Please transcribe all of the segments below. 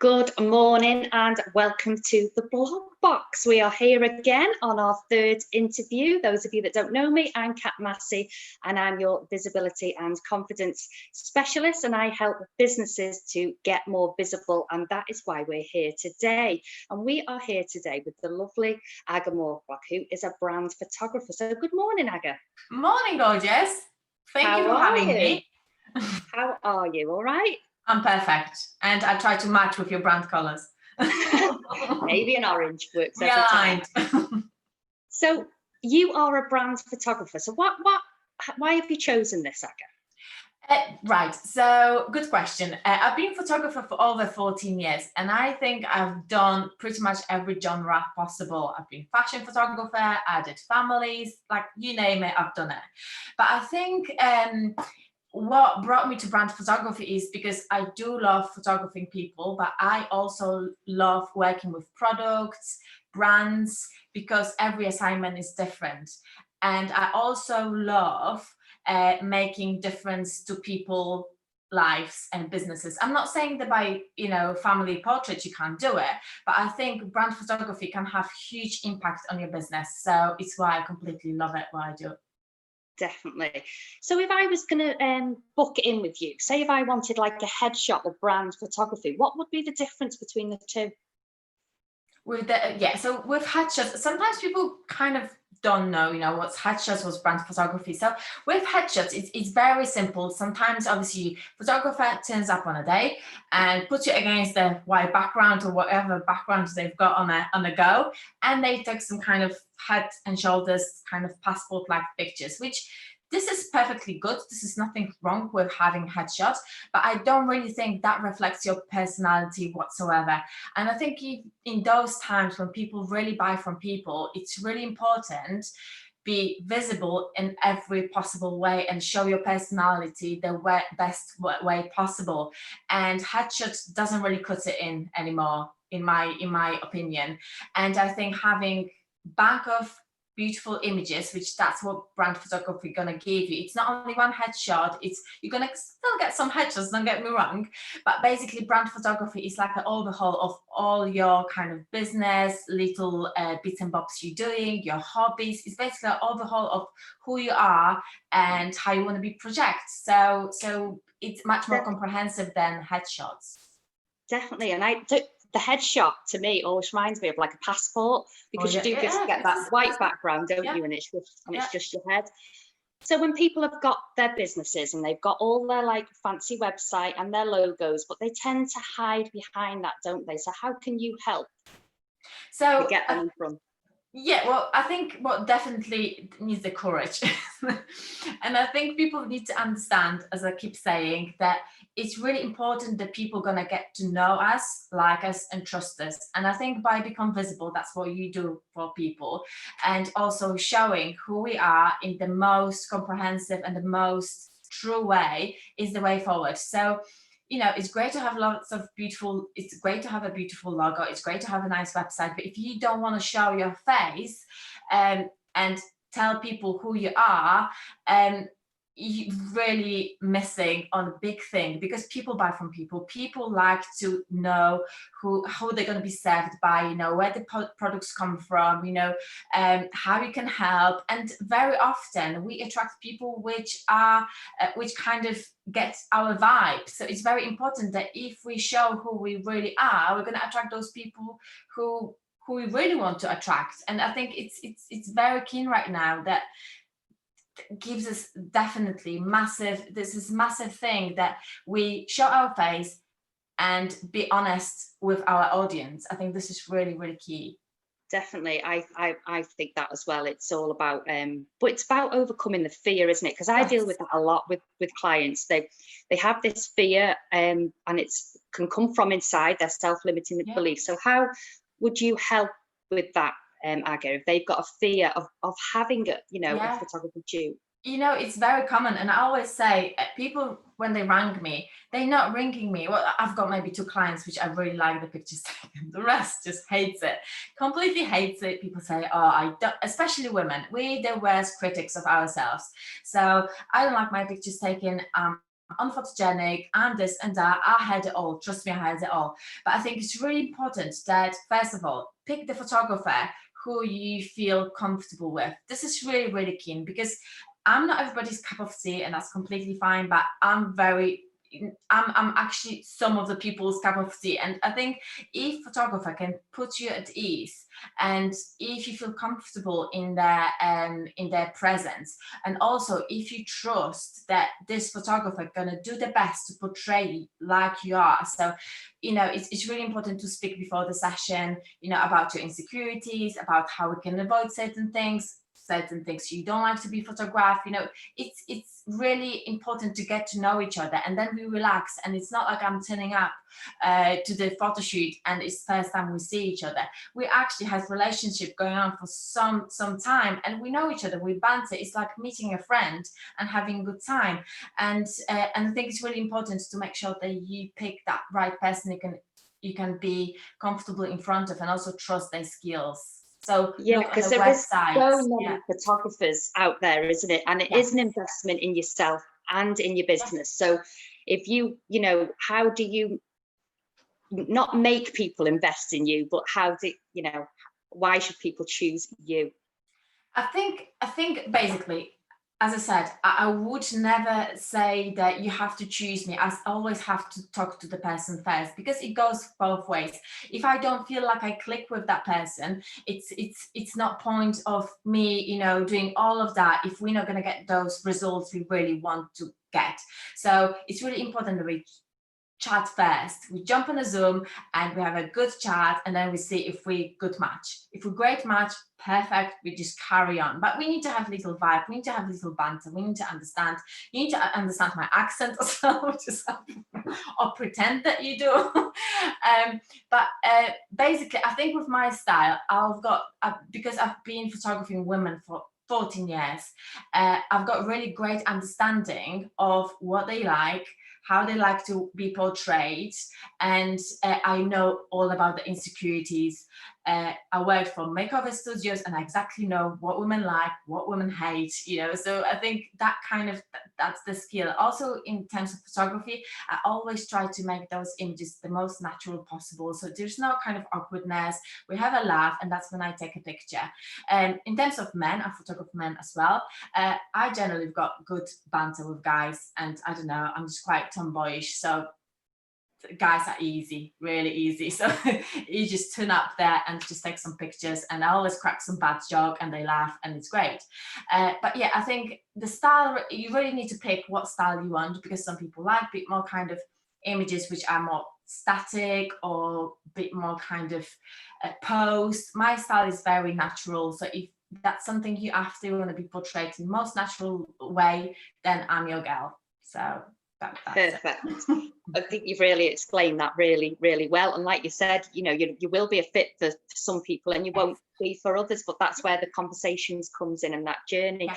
Good morning and welcome to the Blog Box. We are here again on our third interview. Those of you that don't know me, I'm Kat Massey and I'm your visibility and confidence specialist, and I help businesses to get more visible, and that is why we're here today. And we are here today with the lovely Aga Mortlock, who is a brand photographer. So good morning, Aga. Morning, gorgeous. Thank you for having me. How are you? All right? I'm perfect, and I try to match with your brand colors. Maybe an orange works every time. So you are a brand photographer. So why have you chosen this, Aga? Right, so good question. I've been a photographer for over 14 years, and I think I've done pretty much every genre possible. I've been fashion photographer, I did families, like you name it, I've done it. But I think what brought me to brand photography is because I do love photographing people, but I also love working with products, brands, because every assignment is different. And I also love making difference to people lives and businesses. I'm not saying that by family portrait you can't do it, but I think brand photography can have huge impact on your business. So it's why I completely love it, what I do. Definitely. So if I was going to book in with you, say if I wanted like a headshot of brand photography, what would be the difference between the two? So with headshots, sometimes people kind of don't know, what's headshots, what's brand photography. So with headshots, it's very simple. Sometimes, obviously, photographer turns up on a day and puts you against the white background or whatever background they've got on the go, and they take some kind of head and shoulders kind of passport-like pictures, which this is perfectly good. This is nothing wrong with having headshots, but I don't really think that reflects your personality whatsoever. And I think in those times when people really buy from people, it's really important be visible in every possible way and show your personality the best way possible. And headshots doesn't really cut it in anymore, in my opinion. And I think having bank of beautiful images, which that's what brand photography gonna give you. It's not only one headshot, you're gonna still get some headshots, don't get me wrong, but basically brand photography is like an overhaul of all your kind of business, little bits and bobs you're doing, your hobbies. It's basically an overhaul of who you are and how you want to be projected. So it's much more comprehensive than headshots. Definitely. And the headshot to me always reminds me of like a passport, because you do just get that white background, don't you? And it's just your head. So when people have got their businesses and they've got all their like fancy website and their logos, but they tend to hide behind that, don't they? So how can you help to get them in front? Yeah, well, I think what definitely needs the courage. And I think people need to understand, as I keep saying, that it's really important that people are going to get to know us, like us, and trust us. And I think by becoming visible, that's what you do for people. And also showing who we are in the most comprehensive and the most true way is the way forward. So it's great to have it's great to have a beautiful logo. It's great to have a nice website. But if you don't want to show your face and tell people who you are, you're really missing on a big thing, because people buy from people. People like to know who they're going to be served by, where the products come from, how you can help. And very often we attract people which kind of get our vibe. So it's very important that if we show who we really are, we're going to attract those people who we really want to attract. And I think it's very keen right now that gives us definitely massive thing that we show our face and be honest with our audience. I think this is really, really key. Definitely. I think that as well. It's all about but it's about overcoming the fear, isn't it? Because I deal with that a lot with clients. They have this fear and it's can come from inside their self-limiting beliefs. So how would you help with that, Aga, if they've got a fear of having a photography shoot? It's very common, and I always say people, when they ring me, they're not ringing me. Well, I've got maybe 2 clients which I really like the pictures taken. The rest just hates it, completely hates it. People say, oh, I don't, especially women. We're the worst critics of ourselves. So I don't like my pictures taken. unphotogenic, I'm this and that. I had it all. Trust me, I had it all. But I think it's really important that, first of all, pick the photographer who you feel comfortable with. This is really, really key, because I'm not everybody's cup of tea, and that's completely fine, but I'm actually some of the people's cup of tea. And I think if photographer can put you at ease, and if you feel comfortable in their presence, and also if you trust that this photographer gonna do the best to portray like you are. So, it's really important to speak before the session, about your insecurities, about how we can avoid certain things you don't like to be photographed. It's really important to get to know each other, and then we relax, and it's not like I'm turning up to the photo shoot and it's the first time we see each other. We actually have relationship going on for some time, and we know each other, we banter. It's like meeting a friend and having a good time. And I think it's really important to make sure that you pick that right person you can be comfortable in front of, and also trust their skills. So Yeah, look on because the there is website. so many photographers out there, isn't it? And it is an investment in yourself and in your business. So if how do you not make people invest in you, but why should people choose you? I think basically, as I said, I would never say that you have to choose me. I always have to talk to the person first, because it goes both ways. If I don't feel like I click with that person, it's not point of me, doing all of that if we're not going to get those results we really want to get. So it's really important that we chat first. We jump on a Zoom and we have a good chat, and then we see if we good match. If we're great match, perfect, we just carry on. But we need to have a little vibe, we need to have a little banter, we need to understand. You need to understand my accent as well, or pretend that you do. But basically, I think with my style, because I've been photographing women for 14 years, I've got really great understanding of what they like, how they like to be portrayed, and I know all about the insecurities. I work for makeover studios, and I exactly know what women like, what women hate, so I think that's the skill. Also, in terms of photography, I always try to make those images the most natural possible, so there's no kind of awkwardness. We have a laugh, and that's when I take a picture. In terms of men, I photograph men as well. I generally got good banter with guys, and I don't know, I'm just quite tomboyish, so guys are easy, really easy. So you just turn up there and just take some pictures, and I always crack some bad joke and they laugh, and it's great. But yeah, I think the style, you really need to pick what style you want, because some people like a bit more kind of images which are more static, or a bit more kind of posed. My style is very natural, so if that's something you want to be portrayed in the most natural way, then I'm your girl. So that's perfect. I think you've really explained that really, really well. And like you said, you will be a fit for some people, and you won't be for others, but that's where the conversations comes in, and that journey. Yeah.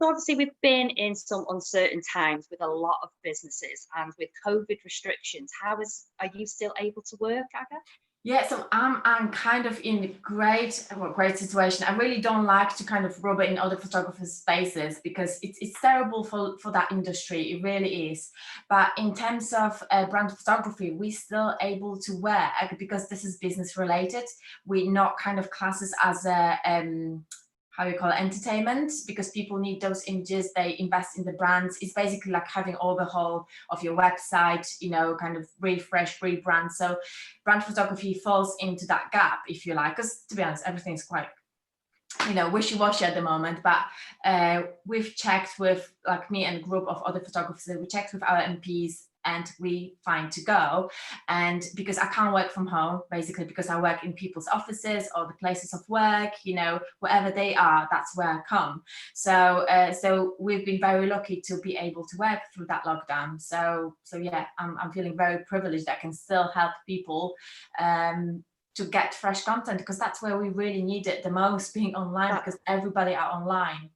So obviously we've been in some uncertain times with a lot of businesses, and with COVID restrictions, are you still able to work, Aga? Yeah, so I'm kind of in a great situation. I really don't like to kind of rub it in other photographers' spaces, because it's terrible for that industry. It really is. But in terms of brand photography, we're still able to work, because this is business related. We're not kind of classes as a how you call it, entertainment, because people need those images, they invest in the brands. It's basically like having overhaul of your website, kind of refresh, rebrand. So brand photography falls into that gap, if you like, because to be honest, everything's quite wishy-washy at the moment. But we've checked with, like, me and a group of other photographers, we checked with our MPs, and we fine to go. And because I can't work from home, basically, because I work in people's offices or the places of work, wherever they are, that's where I come. So we've been very lucky to be able to work through that lockdown. So yeah, I'm feeling very privileged that I can still help people to get fresh content, because that's where we really need it the most, being online, because everybody are online.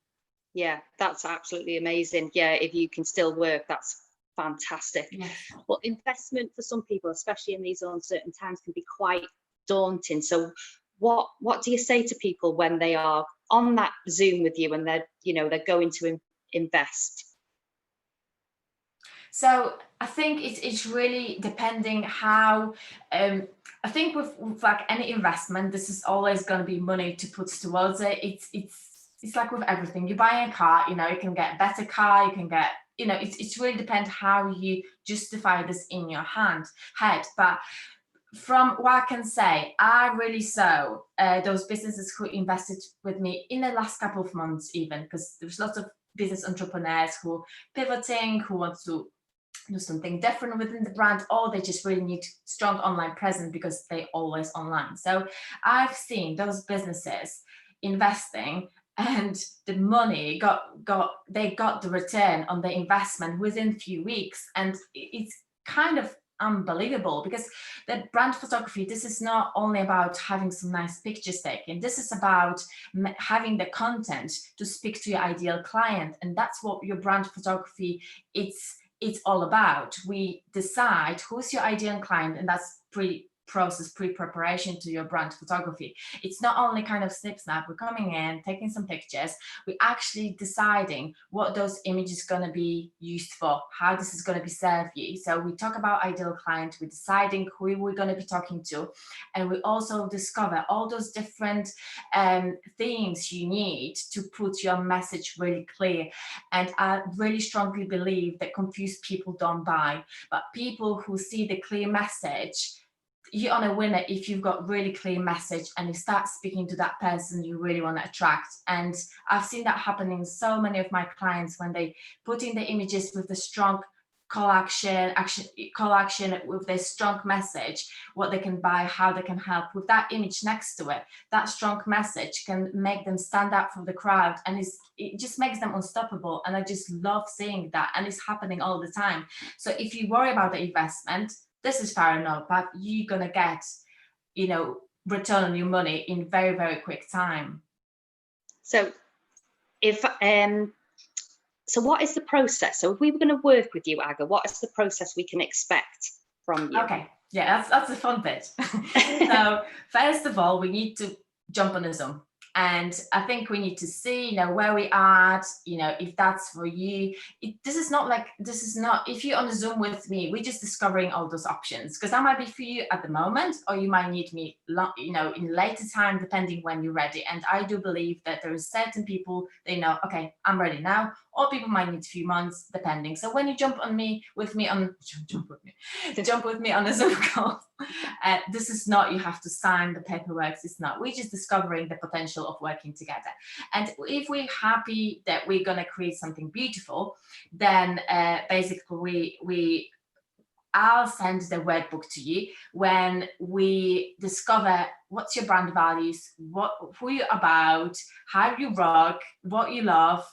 Yeah, that's absolutely amazing. Yeah, if you can still work, that's fantastic. Yes. But investment for some people, especially in these uncertain times, can be quite daunting. So what do you say to people when they are on that Zoom with you, and they're going to invest? So I think it's really depending how, I think with like any investment, this is always going to be money to put towards it. It's like with everything. You buy a car, you know, you can get a better car, you can get, you know, it's really depends how you justify this in your head. But from what I can say, I really saw those businesses who invested with me in the last couple of months, even because there's lots of business entrepreneurs who pivoting, who want to do something different within the brand, or they just really need strong online presence because they always online. So I've seen those businesses investing, and the money they got the return on the investment within a few weeks, and it's kind of unbelievable because the brand photography, this is not only about having some nice pictures taken, this is about having the content to speak to your ideal client, and that's what your brand photography it's all about. We decide who's your ideal client, and that's pre-preparation to your brand photography. It's not only kind of snip snap, we're coming in, taking some pictures, we're actually deciding what those images going to be used for, how this is going to be served you. So we talk about ideal client, we're deciding who we're going to be talking to, and we also discover all those different themes you need to put your message really clear. And I really strongly believe that confused people don't buy, but people who see the clear message, you're on a winner if you've got really clear message and you start speaking to that person you really want to attract. And I've seen that happening so many of my clients when they put in the images with the strong call action with their strong message, what they can buy, how they can help, with that image next to it. That strong message can make them stand out from the crowd, and it just makes them unstoppable. And I just love seeing that, and it's happening all the time. So if you worry about the investment, this is fair enough, but you're gonna get, you know, return on your money in very, very quick time. So if so what is the process? So if we were going to work with you, Aga, what is the process we can expect from you? Okay, yeah, that's the fun bit. So first of all, we need to jump on a Zoom. And I think we need to see, you know, where we are at, you know, if that's for you. This is not, if you're on a Zoom with me, we're just discovering all those options, because that might be for you at the moment, or you might need me, you know, in later time, depending when you're ready. And I do believe that there is certain people, they know, okay, I'm ready now, or people might need a few months, depending. So when you jump with me on a Zoom call, this is not, you have to sign the paperwork. It's not. We're just discovering the potential of working together. And if we're happy that we're going to create something beautiful, then basically I'll send the workbook to you when we discover what's your brand values, who you're about, how you rock, what you love,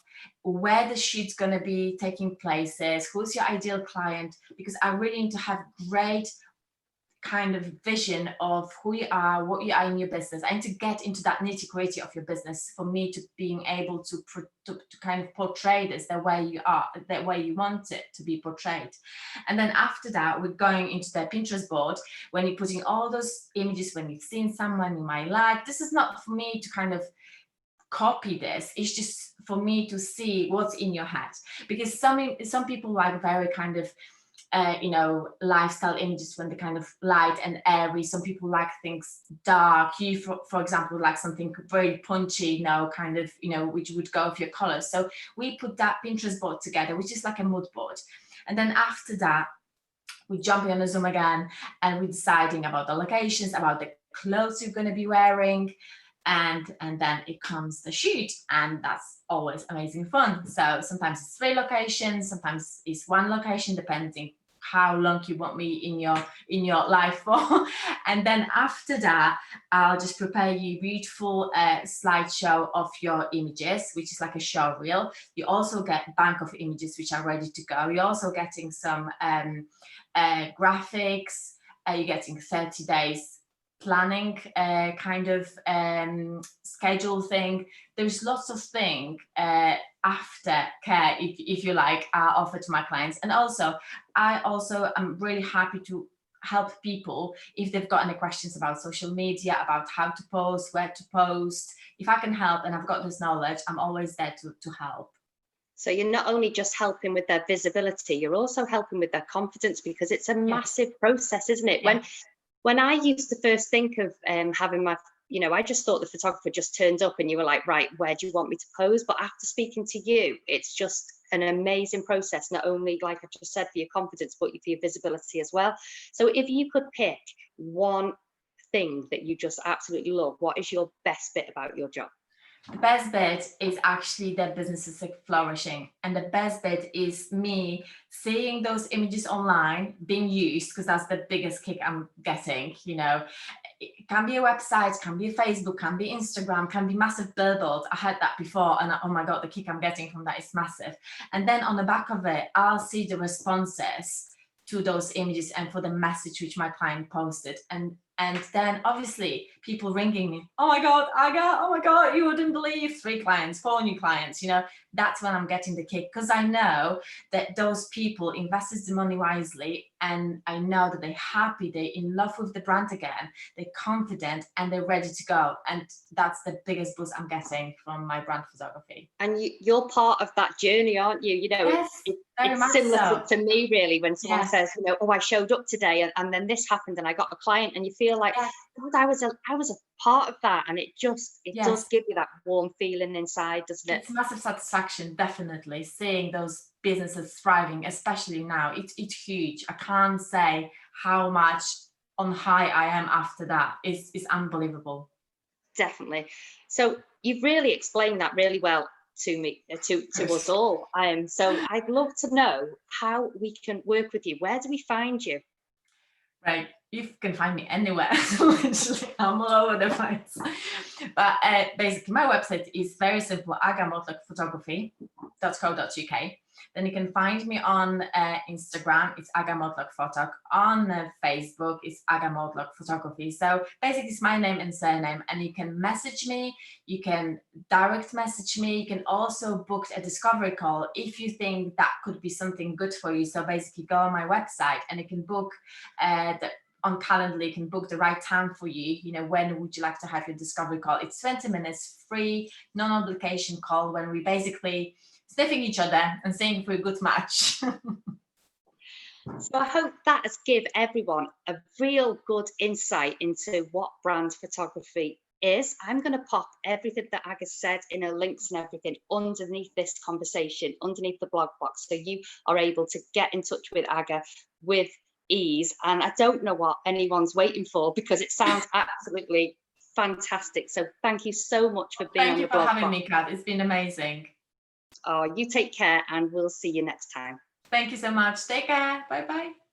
where the shoot's going to be taking places, who's your ideal client, because I really need to have great kind of vision of who you are, what you are in your business. I need to get into that nitty-gritty of your business for me to being able to kind of portray this the way you are, the way you want it to be portrayed. And then after that, we're going into the Pinterest board when you're putting all those images, when you've seen someone you might like. This is not for me to kind of copy this, it's just for me to see what's in your head, because some people like very kind of you know, lifestyle images when they're kind of light and airy. Some people like things dark. You, for example, like something very punchy, you know, kind of, you know, which would go with your colors. So we put that Pinterest board together, which is like a mood board. And then after that, we jump on a Zoom again, and we're deciding about the locations, about the clothes you're going to be wearing. And then it comes the shoot, and that's always amazing fun. So sometimes it's 3 locations, sometimes it's 1 location, depending how long you want me in your life for. And then after that, I'll just prepare you beautiful slideshow of your images, which is like a show reel. You also get a bank of images which are ready to go. You're also getting some graphics. You're getting 30 days planning kind of schedule thing. There's lots of things aftercare, if you like, I offer to my clients. And also I am really happy to help people if they've got any questions about social media, about how to post, where to post. If I can help and I've got this knowledge, I'm always there to help. So you're not only just helping with their visibility, you're also helping with their confidence, because it's a massive process, isn't it? Yeah. When I used to first think of having my, I just thought the photographer just turned up and you were like, right, where do you want me to pose? But after speaking to you, it's just an amazing process, not only, like I just said, for your confidence, but for your visibility as well. So if you could pick one thing that you just absolutely love, what is your best bit about your job? The best bit is actually that business is like flourishing, and the best bit is me seeing those images online being used, because that's the biggest kick I'm getting. It can be a website, can be a Facebook, can be Instagram, can be massive billboards. I had that before, and oh my god, the kick I'm getting from that is massive. And then on the back of it, I'll see the responses to those images and for the message which my client posted, and then obviously people ringing me, oh my god, Aga, oh my god, you wouldn't believe, 3 clients, 4 new clients. That's when I'm getting the kick, because I know that those people invested the money wisely, and I know that they're happy, they're in love with the brand again, they're confident, and they're ready to go. And that's the biggest boost I'm getting from my brand photography. And you're part of that journey, aren't you? Yes, very It's much similar so. to me, really, when someone Yeah. says, oh, I showed up today and then this happened and I got a client, and you feel like, Yes. God, I was a part of that. And it does Yes. give you that warm feeling inside, doesn't it? It's massive satisfaction, definitely, seeing those businesses thriving, especially now. It's huge. I can't say how much on high I am after that. It's unbelievable. Definitely. So you've really explained that really well to me, to us all. So I'd love to know how we can work with you. Where do we find you? Right. You can find me anywhere. Literally, I'm all over the place. But basically, my website is very simple: agamortlockphotography.co.uk. Then you can find me on Instagram. It's agamortlockphotog. On Facebook, it's agamortlock photography. So basically, it's my name and surname, and you can message me. You can direct message me. You can also book a discovery call if you think that could be something good for you. So basically, go on my website and you can book on Calendly, you can book the right time for you. When would you like to have your discovery call? It's 20 minutes, free, non-obligation call, when we basically sniffing each other and seeing if we're a good match. So I hope that has given everyone a real good insight into what brand photography is. I'm going to pop everything that Aga said in her links and everything underneath this conversation, underneath the blog box, so you are able to get in touch with Aga with ease. And I don't know what anyone's waiting for, because it sounds absolutely fantastic. So thank you so much for being on the blog box. Thank you for having me, Kat. It's been amazing. Oh, you take care, and we'll see you next time. Thank you so much. Take care. Bye bye.